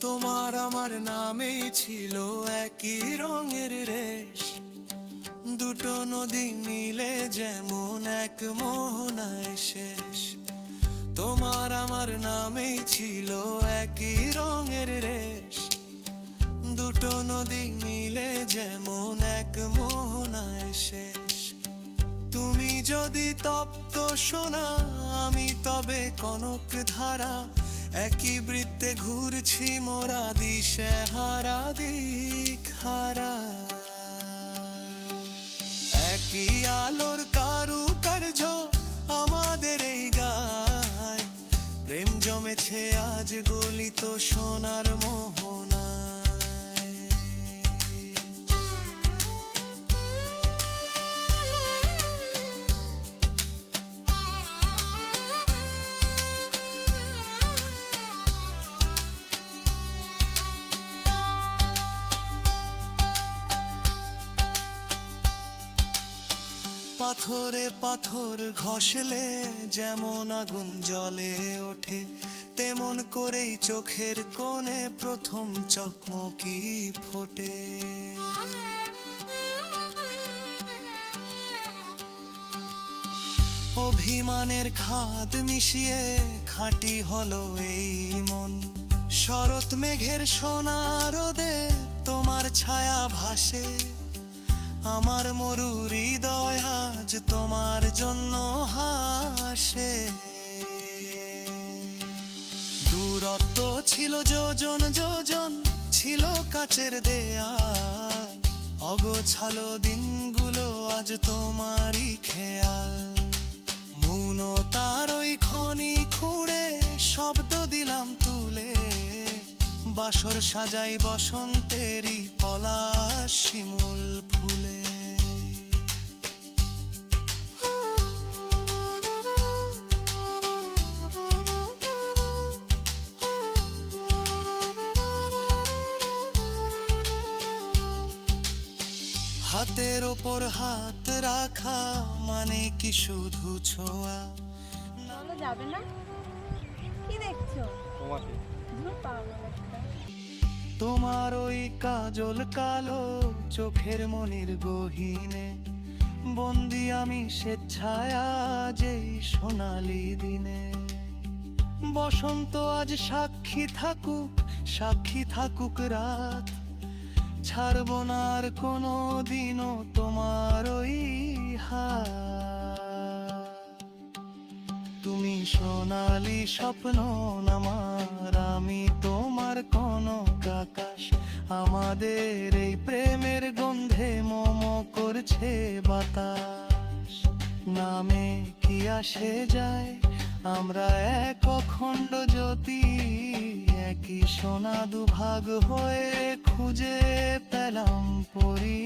তোমার আমার নামেই ছিল একই রঙের রেশ, দুটো নদী মিলে যেমন এক মোহনায় শেষ। তোমার আমার নামেই ছিল একই রঙের রেশ, দুটো নদী মিলে যেমন এক মোহনায় শেষ। তুমি যদি তপ্ত সোনা, আমি তবে কনক ধারা, একই বৃত্তে ঘুরছি মোরা দিশে হারা দিক হারা। একই আলোর কারুকার্য আমাদের এই গায়, প্রেম জমেছে আজ গলিত সোনার মোহনায়। পাথরে পাথর ঘষলে যেমন আগুন জ্বলে ওঠে, তেমন করেই চোখের কোণে প্রথম চকমকি ফোটে। অভিমানের খাদ মিশিয়ে খাঁটি হলো এই মন, শরৎ মেঘের সোনা রোদে তোমার ছায়া ভাসে। আমার মরু হৃদয় আজ তোমার জন্য হাসে। দূরত্ব ছিল যোজন যোজন, ছিল কাচের দেয়াল, অগোছালো দিনগুলো আজ তোমারই খেয়াল। মৌনতার ওই খনি খুঁড়ে শব্দ দিলাম তুলে, বাসর সাজাই বসন্তেরই পলাশ শিমুল ফুলে। হাতের ওপর হাত রাখা মানে কি শুধু ছোঁয়া? চলো, যাবে না? কি দেখছো? তোমাকে ধুর, পাগল একটা। তোমার ওই কাজল কালো চোখের মনির গহীনে বন্দি আমি স্বেচ্ছায় আজ এই সোনালি দিনে। বসন্ত আজ সাক্ষী থাকুক রাত, ছাড়ব না আর কোনো দিনও তোমার ওই হাত। তুমি সোনালি স্বপ্ন আমার, আমি তোমার কনক আকাশ। আমাদের এই প্রেমের গন্ধে মোমো করছে বাতাস। নামে কি আসে যায়, আমরা এক অখণ্ড জ্যোতি, একই সোনা দুভাগ হয়ে খুঁজে পেলাম পরি।